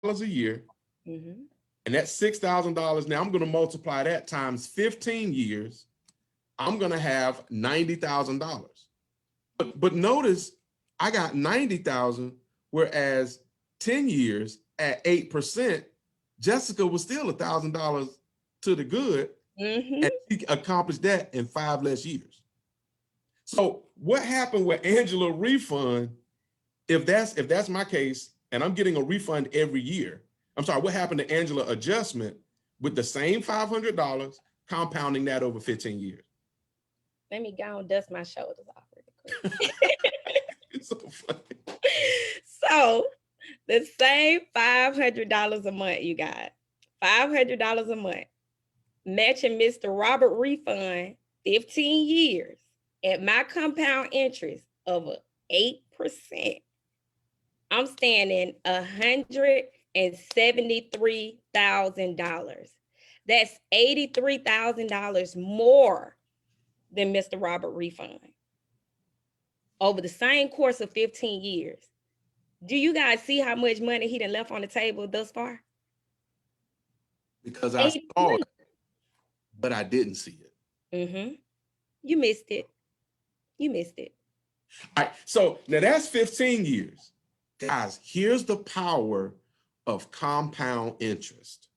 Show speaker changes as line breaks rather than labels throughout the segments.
a year.
Mm-hmm.
And that's $6,000. Now I'm going to multiply that times 15 years. I'm going to have $90,000. But notice I got 90,000, whereas 10 years at 8%, Jessica was still $1,000 to the good,
Mm-hmm.
and she accomplished that in 5 less years. So what happened with Angela refund? If that's my case, and I'm getting a refund every year, I'm sorry, what happened to Angela adjustment with the same $500, compounding that over 15 years?
Let me go and dust my shoulders off really quick.
It's so funny.
So the same $500 a month you got, $500 a month, matching Mr. Robert refund 15 years at my compound interest of 8%. I'm standing $173,000. That's $83,000 more than Mr. Robert refund over the same course of 15 years. Do you guys see how much money he done left on the table thus far?
Because I saw it, but I didn't see it.
Mm-hmm. You missed it. You missed it.
All right, so now that's 15 years. Guys, here's the power of compound interest.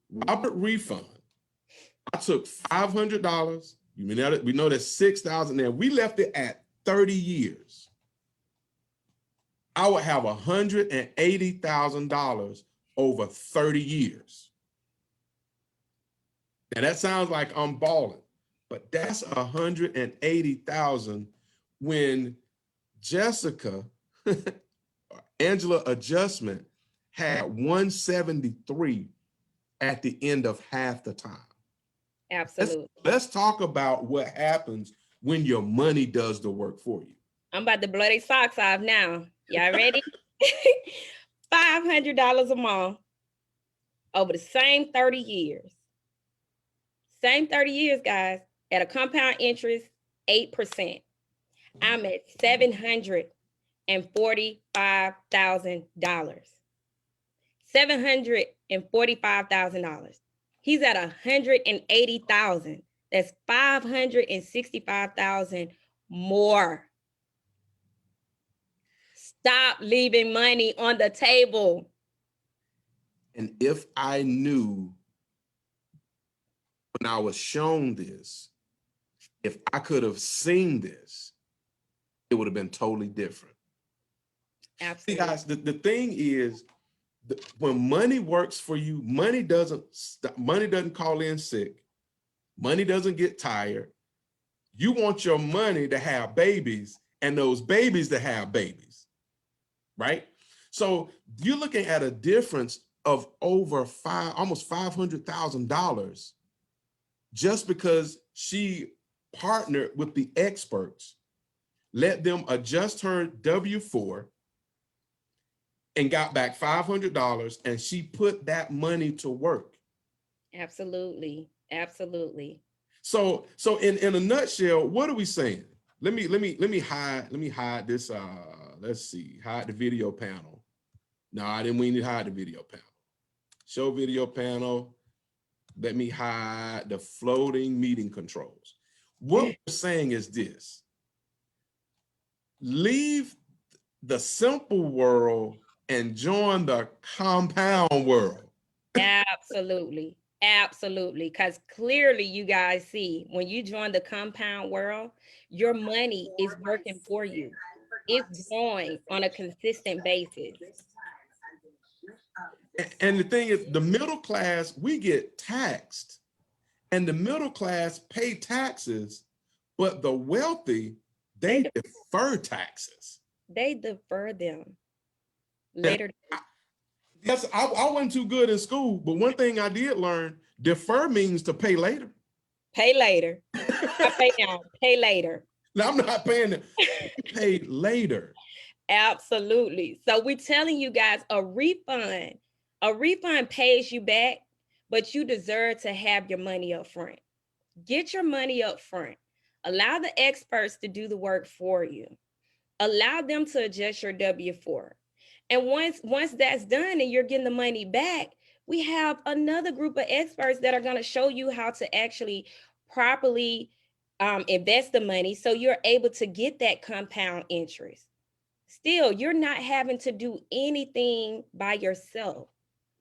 Robert refund, I took $500. We know that's 6,000 there. We left it at 30 years. I would have $180,000 over 30 years. Now that sounds like I'm balling, but that's 180,000 when Jessica, Angela adjustment had 173 at the end of half the time.
Absolutely.
Let's talk about what happens when your money does the work for you.
I'm about to blow their socks off now. Y'all ready? $500 a month over the same 30 years. Same 30 years, guys, at a compound interest, 8%. I'm at $745,000. $745,000. He's at 180,000. That's 565,000 more. Stop leaving money on the table.
And if I knew when I was shown this, if I could have seen this, it would have been totally different.
Absolutely.
See, guys, the thing is, when money works for you, money doesn't call in sick. Money doesn't get tired. You want your money to have babies and those babies to have babies, right? So you're looking at a difference of over almost $500,000 just because she partnered with the experts, let them adjust her W-4 and got back $500, and she put that money to work.
Absolutely. Absolutely.
So in a nutshell, what are we saying? Let me hide this. Let's see, hide the video panel. No, I didn't mean to hide the video panel. Show video panel. Let me hide the floating meeting controls. What we're saying is this: leave the simple world and join the compound world.
Absolutely. Absolutely. Because clearly you guys see when you join the compound world, your money is working for you. It's growing on a consistent basis.
And the thing is, the middle class, we get taxed, and the middle class pay taxes, but the wealthy, they defer taxes.
They defer them later.
Yes, I wasn't too good in school, but one thing I did learn, defer means to pay later.
Pay later. I pay now. Pay later.
Now, I'm not paying it. Pay later.
Absolutely. So we're telling you guys a refund pays you back, but you deserve to have your money up front. Get your money up front. Allow the experts to do the work for you. Allow them to adjust your W-4. And once that's done and you're getting the money back, we have another group of experts that are going to show you how to actually properly invest the money so you're able to get that compound interest. Still, you're not having to do anything by yourself.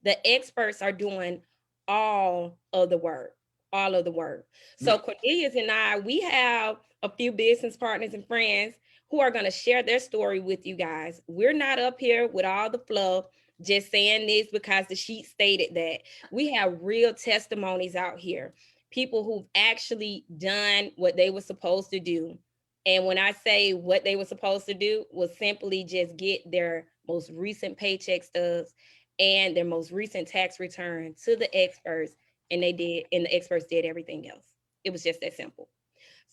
The experts are doing all of the work, all of the work. So Cornelius and I, we have a few business partners and friends who are going to share their story with you guys. We're not up here with all the fluff, just saying this because the sheet stated that. We have real testimonies out here, people who've actually done what they were supposed to do. And when I say what they were supposed to do was simply just get their most recent paycheck stubs and their most recent tax return to the experts, and they did, and the experts did everything else. It was just that simple.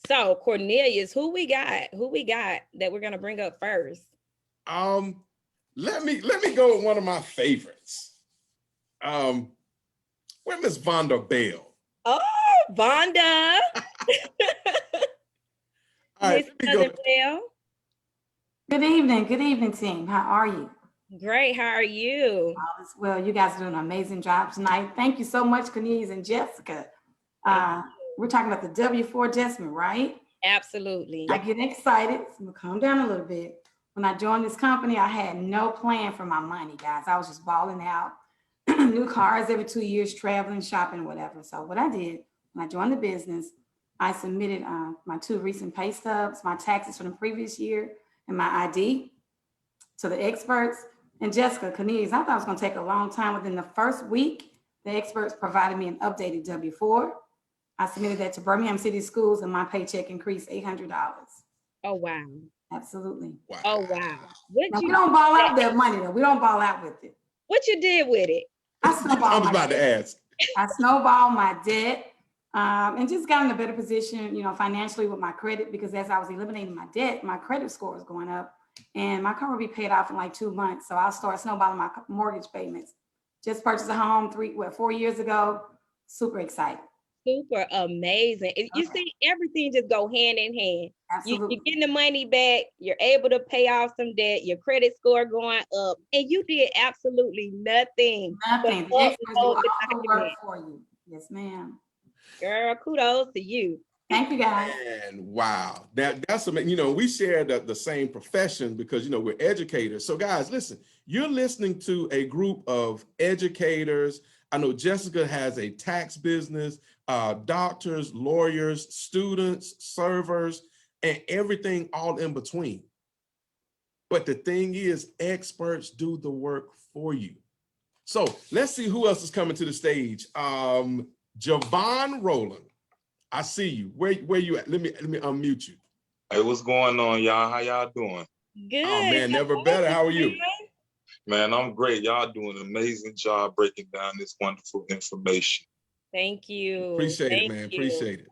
So Cornelius, who we got that we're gonna bring up first?
Let me go with one of my favorites. Where Miss Vonda Bell?
Oh, Vonda.
All right,
Miss Southern Bell.
Good evening, team. How are you?
Great. How are you?
All is well. You guys are doing an amazing job tonight. Thank you so much, Cornelius and Jessica. We're talking about the W-4 adjustment, right?
Absolutely.
I get excited. So I'm gonna calm down a little bit. When I joined this company, I had no plan for my money, guys. I was just balling out. New cars every 2 years, traveling, shopping, whatever. So what I did when I joined the business, I submitted my 2 recent pay stubs, my taxes from the previous year, and my ID to the experts. And Jessica, Cornelius, I thought it was going to take a long time. Within the first week, the experts provided me an updated W-4. I submitted that to Birmingham City Schools, and my paycheck increased $800.
Oh, wow.
Absolutely.
Wow.
Oh, wow.
Now, we don't ball out that money, though. We don't ball out with it.
What you did with it?
I
was about to ask.
I snowballed my debt and just got in a better position, financially with my credit, because as I was eliminating my debt, my credit score was going up, and my car will be paid off in like 2 months. So I'll start snowballing my mortgage payments. Just purchased a home 4 years ago. Super excited.
Super amazing. You see, everything just go hand in hand.
Absolutely.
You're getting the money back. You're able to pay off some debt. Your credit score going up, and you did absolutely nothing.
Nothing. The experts do all the work for you. Yes, ma'am.
Girl, kudos to you.
Thank you, guys.
And wow, that's amazing. We share the same profession because we're educators. So guys, listen, you're listening to a group of educators. I know Jessica has a tax business, doctors, lawyers, students, servers, and everything all in between. But the thing is, experts do the work for you. So let's see who else is coming to the stage. Javon Rowland, I see you. Where you at? Let me unmute you.
Hey, what's going on, y'all? How y'all doing?
Good.
Oh man, never better. How are you?
Man, I'm great. Y'all doing an amazing job breaking down this wonderful information.
Thank you.
Appreciate it, man. Appreciate it.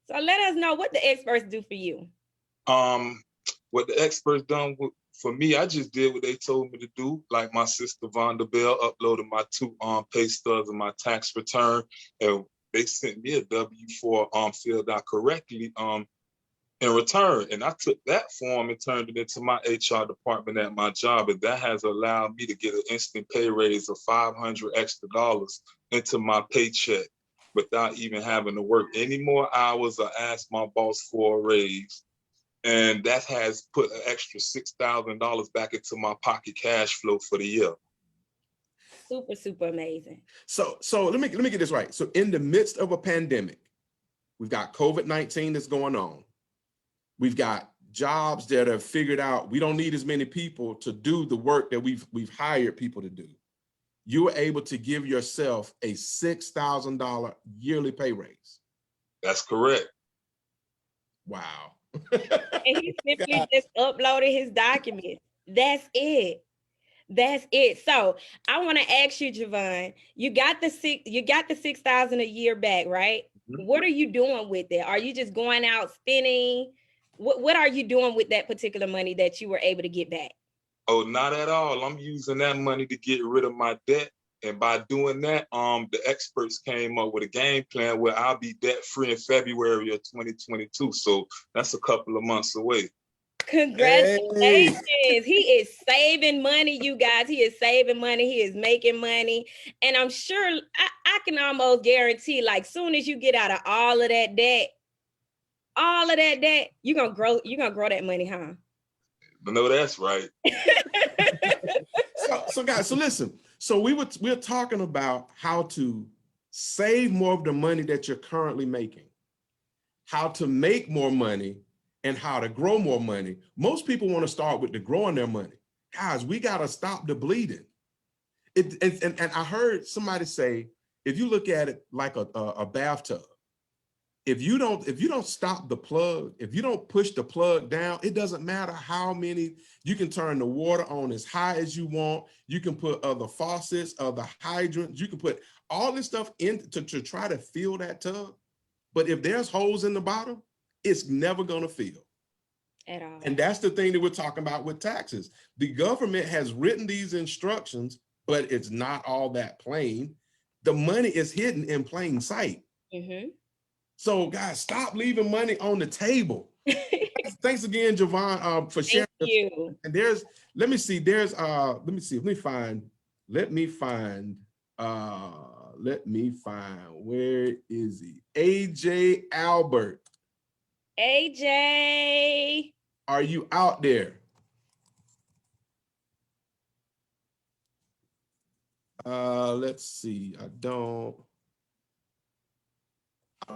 So let us know what the experts do for you.
What the experts done for me, I just did what they told me to do. Like my sister Vonda Bell uploaded my 2 pay stubs and my tax return, and they sent me a W-4 filled out correctly in return. And I took that form and turned it into my HR department at my job, and that has allowed me to get an instant pay raise of $500 extra into my paycheck without even having to work any more hours or ask my boss for a raise. And that has put an extra $6,000 back into my pocket cash flow for the year.
Super, super amazing.
So let me get this right. So in the midst of a pandemic, we've got COVID-19 that's going on. We've got jobs that have figured out we don't need as many people to do the work that we've hired people to do. You were able to give yourself a $6,000 yearly pay raise.
That's correct.
Wow.
And he simply just uploaded his documents. That's it. That's it. So I want to ask you, Javon, you got the $6,000 a year back, right? Mm-hmm. What are you doing with it? Are you just going out spending? What are you doing with that particular money that you were able to get back?
Oh, not at all. I'm using that money to get rid of my debt. And by doing that, the experts came up with a game plan where I'll be debt free in February of 2022. So that's a couple of months away.
Congratulations. He is saving money, you guys. He is saving money. He is making money. And I'm sure I can almost guarantee, like, soon as you get out of all of that debt, you're gonna grow that money, huh?
I know that's right.
So guys, so listen. So we're talking about how to save more of the money that you're currently making, how to make more money, and how to grow more money. Most people want to start with the growing their money. Guys, we got to stop the bleeding. And I heard somebody say, if you look at it like a bathtub, if you don't stop the plug, if you don't push the plug down, it doesn't matter how many, you can turn the water on as high as you want. You can put other faucets, other hydrants, you can put all this stuff in to try to fill that tub. But if there's holes in the bottom, it's never gonna fill.
At all.
And that's the thing that we're talking about with taxes. The government has written these instructions, but it's not all that plain. The money is hidden in plain sight.
Mm-hmm.
So guys, stop leaving money on the table. Thanks again, Javon, for sharing.
Thank you.
And let me find, where is he? AJ Albert.
AJ.
Are you out there? Let's see. I don't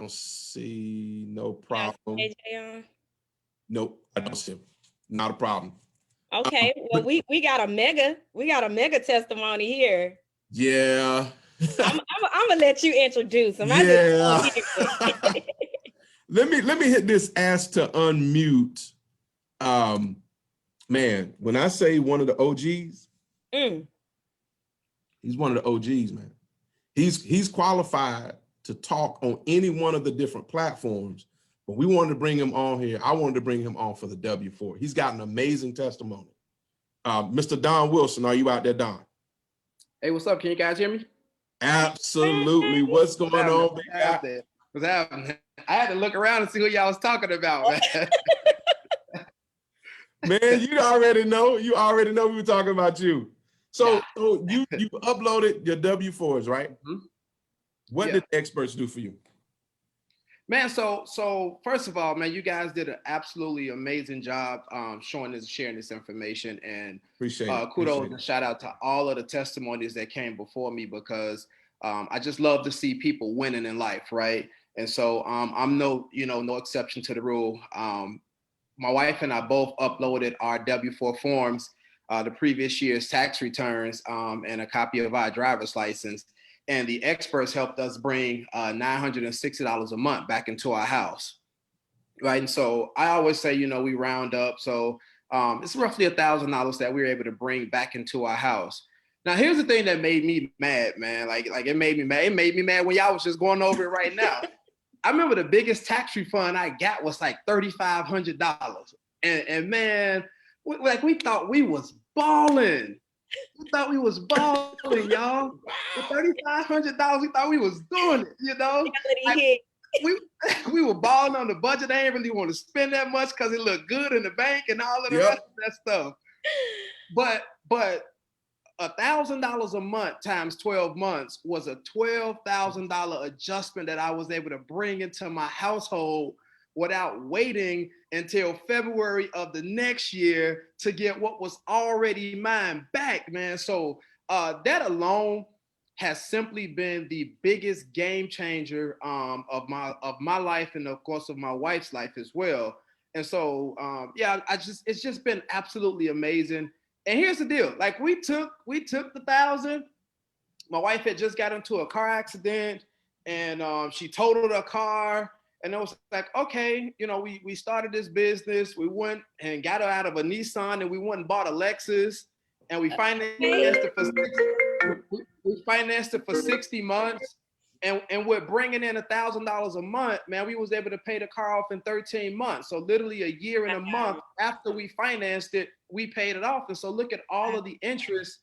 see, no problem.
AJ on?
Nope, I don't see him. Not a problem.
Okay, well, we got a mega testimony here.
Yeah.
I'm gonna let you introduce him.
Yeah. Let me hit this ask to unmute. Man, when I say one of the OGs, he's one of the OGs, man. He's qualified to talk on any one of the different platforms, but we wanted to bring him on here. I wanted to bring him on for the W4. He's got an amazing testimony. Mr. Don Wilson, are you out there, Don?
Hey, what's up? Can you guys hear me?
Absolutely. What's going on, big guy?
What's happening? I had to look around and see what y'all was talking about, man.
Man, you already know we were talking about you. So you uploaded your W4s, right?
Mm-hmm.
What did experts do for you?
Man, so first of all, man, you guys did an absolutely amazing job sharing this information, and kudos and shout out to all of the testimonies that came before me, because I just love to see people winning in life, right? And so I'm no exception to the rule. My wife and I both uploaded our W4 forms, the previous year's tax returns, and a copy of our driver's license. And the experts helped us bring $960 a month back into our house, right? And so I always say, we round up. So it's roughly $1,000 that we were able to bring back into our house. Now, here's the thing that made me mad, man. Like it made me mad. It made me mad when y'all was just going over it right now. I remember the biggest tax refund I got was like $3,500. And man, we thought we was balling. We thought we was balling, y'all. For $3,500, we thought we was doing it, we were balling on the budget. I didn't really want to spend that much because it looked good in the bank and all of the rest of that stuff. But $1,000 a month times 12 months was a $12,000 adjustment that I was able to bring into my household without waiting until February of the next year to get what was already mine back, man. So that alone has simply been the biggest game changer of my life, and of course of my wife's life as well. And so it's just been absolutely amazing. And here's the deal: like we took the $1,000. My wife had just got into a car accident, and she totaled her car. And it was like, okay, we started this business. We went and got her out of a Nissan, and we went and bought a Lexus, and we financed it for 60 months. And we're bringing in $1,000 a month, man. We was able to pay the car off in 13 months. So literally a year and a month after we financed it, we paid it off. And so look at all of the interest,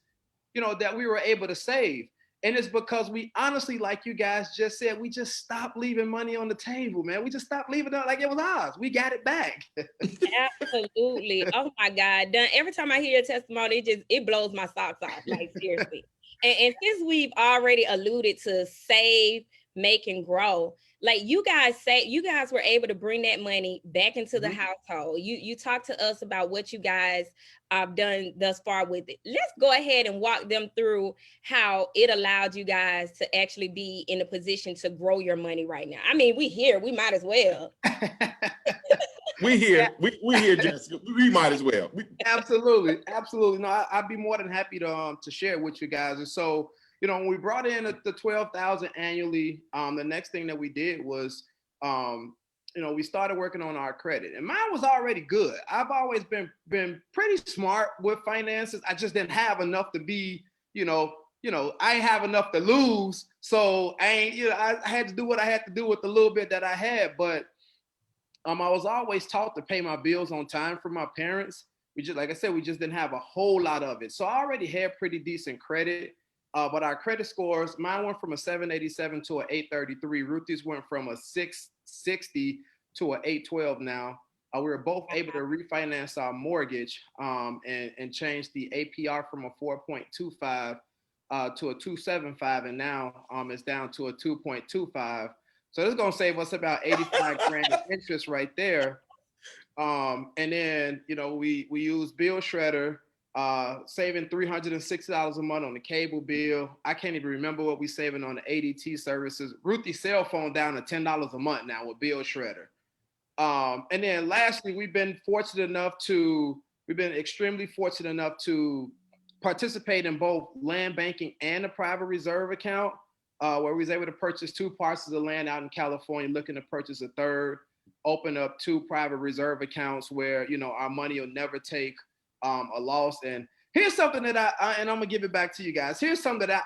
that we were able to save. And it's because we honestly, like you guys just said, we just stopped leaving money on the table, man. We just stopped leaving it like it was ours. We got it back.
Absolutely. Oh my God. Done. Every time I hear your testimony, it blows my socks off. Like seriously. And since we've already alluded to save, make, and grow, like you guys were able to bring that money back into the household. You talked to us about what you guys have done thus far with it. Let's go ahead and walk them through how it allowed you guys to actually be in a position to grow your money right now. I mean, we might as well.
We here, Jessica. We might as well.
Absolutely. No, I'd be more than happy to share with you guys. And so, when we brought in the 12,000 annually, the next thing that we did was, we started working on our credit, and mine was already good. I've always been pretty smart with finances. I just didn't have enough to be, I have enough to lose. So I had to do what I had to do with the little bit that I had. But I was always taught to pay my bills on time from my parents. Like I said, we just didn't have a whole lot of it. So I already had pretty decent credit. But our credit scores, mine went from a 787 to an 833. Ruthie's went from a 660 to an 812 now. We were both able to refinance our mortgage and change the APR from a 4.25 to a 2.75, and now it's down to a 2.25. So this is gonna save us about 85 grand of interest right there. And then we use Bill Shredder, saving $360 a month on the cable bill. I can't even remember what we saving on the ADT services. Ruthie's cell phone down to $10 a month now with Bill Shredder. And then lastly, we've been extremely fortunate enough to participate in both land banking and a private reserve account, where we was able to purchase 2 parcels of land out in California, looking to purchase a third, open up 2 private reserve accounts where, our money will never take a loss. And here's something that and I'm gonna give it back to you guys. Here's something that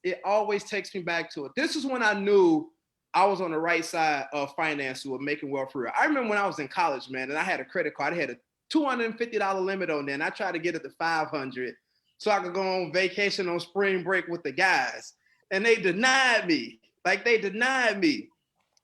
it always takes me back to it. This is when I knew I was on the right side of finance or making wealth for real. I remember when I was in college, man, and I had a credit card. I had a $250 limit on there, and I tried to get it to $500 so I could go on vacation on spring break with the guys. And they denied me.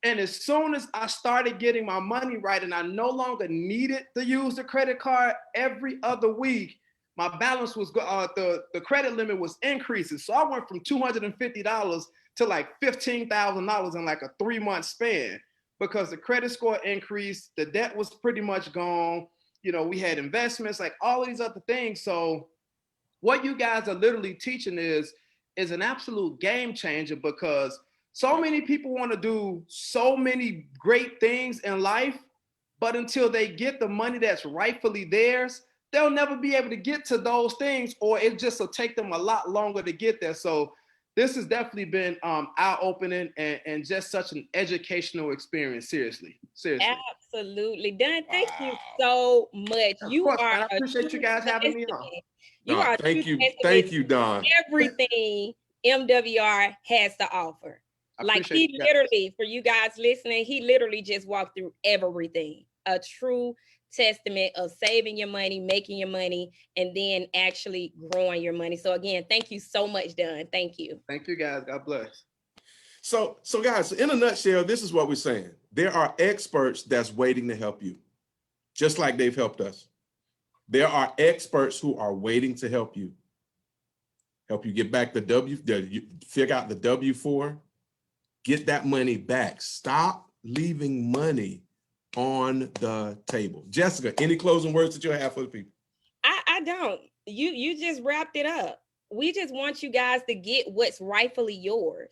And as soon as I started getting my money right and I no longer needed to use the credit card every other week, my balance was, the credit limit was increasing. So I went from $250 to like $15,000 in like a 3-month span because the credit score increased, the debt was pretty much gone. We had investments, like all of these other things. So what you guys are literally teaching is an absolute game changer, because so many people want to do so many great things in life, but until they get the money that's rightfully theirs, they'll never be able to get to those things, or it just will take them a lot longer to get there. So this has definitely been eye-opening and just such an educational experience. Seriously.
Absolutely. Don, thank you so much.
I appreciate you guys having me on.
Thank you, Don.
Everything MWR has to offer. Like he literally, for you guys listening, he literally just walked through everything. A true testament of saving your money, making your money, and then actually growing your money. So again, thank you so much, Don. Thank you.
Thank you, guys. God bless.
So guys, in a nutshell, this is what we're saying. There are experts that's waiting to help you, just like they've helped us. There are experts who are waiting to help you get back figure out the W-4, get that money back. Stop leaving money on the table. Jessica, any closing words that you have for the people?
I don't. You just wrapped it up. We just want you guys to get what's rightfully yours.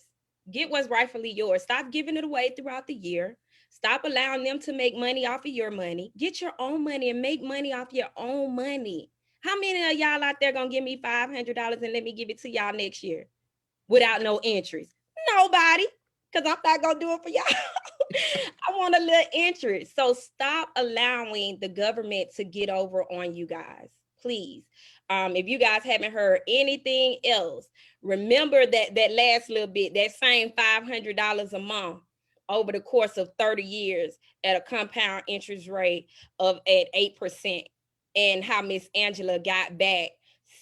Get what's rightfully yours. Stop giving it away throughout the year. Stop allowing them to make money off of your money. Get your own money and make money off your own money. How many of y'all out there gonna give me $500 and let me give it to y'all next year without no interest? Nobody, because I'm not gonna do it for y'all. I want a little interest. So stop allowing the government to get over on you guys, please. If you guys haven't heard anything else, remember that last little bit, that same $500 a month over the course of 30 years at a compound interest rate of at 8%, and how Miss Angela got back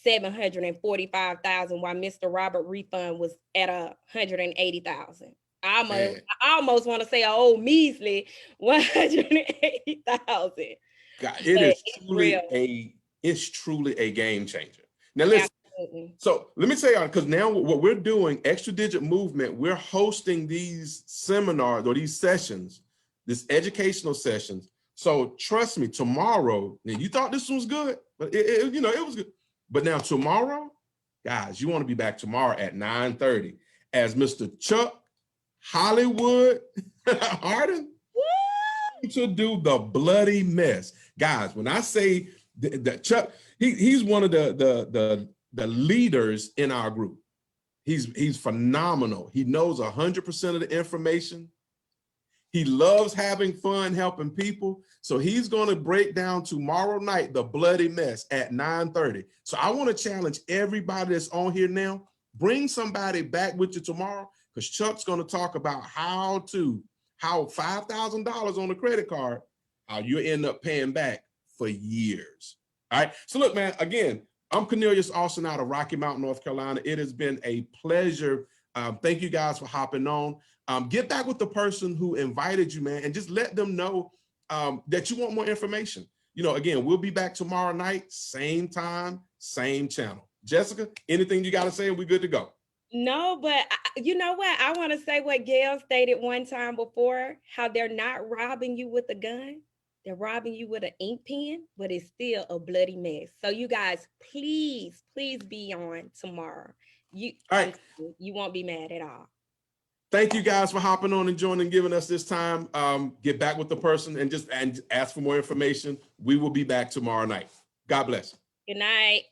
$745,000 while Mr. Robert refund was at $180,000. I
Man.
almost want to say an old measly $180,000.
God, it's truly a game changer. Now listen,
Absolutely.
so let me tell y'all, because now what we're doing, Extra Digit Movement, we're hosting these seminars or these sessions, this educational sessions. So trust me, tomorrow, now you thought this was good, but it was good. But now tomorrow, guys, you want to be back tomorrow at 9:30 as Mr. Chuck Hollywood Harden to do the bloody mess. Guys, when I say that Chuck, he's one of the leaders in our group. He's phenomenal. He knows 100% of the information. He loves having fun, helping people. So he's going to break down tomorrow night the bloody mess at 9:30. So I want to challenge everybody that's on here now, bring somebody back with you tomorrow, because Chuck's going to talk about how $5,000 on a credit card, how you end up paying back for years. All right. So look, man, again, I'm Cornelius Austin out of Rocky Mount, North Carolina. It has been a pleasure. Thank you guys for hopping on. Get back with the person who invited you, man, and just let them know that you want more information. Again, we'll be back tomorrow night, same time, same channel. Jessica, anything you got to say, and we're good to go.
No, but you know what? I want to say what Gail stated one time before, how they're not robbing you with a gun. They're robbing you with an ink pen, but it's still a bloody mess. So you guys, please be on tomorrow. You won't be mad at all.
Thank you guys for hopping on and joining and giving us this time. Get back with the person and ask for more information. We will be back tomorrow night. God bless.
Good night.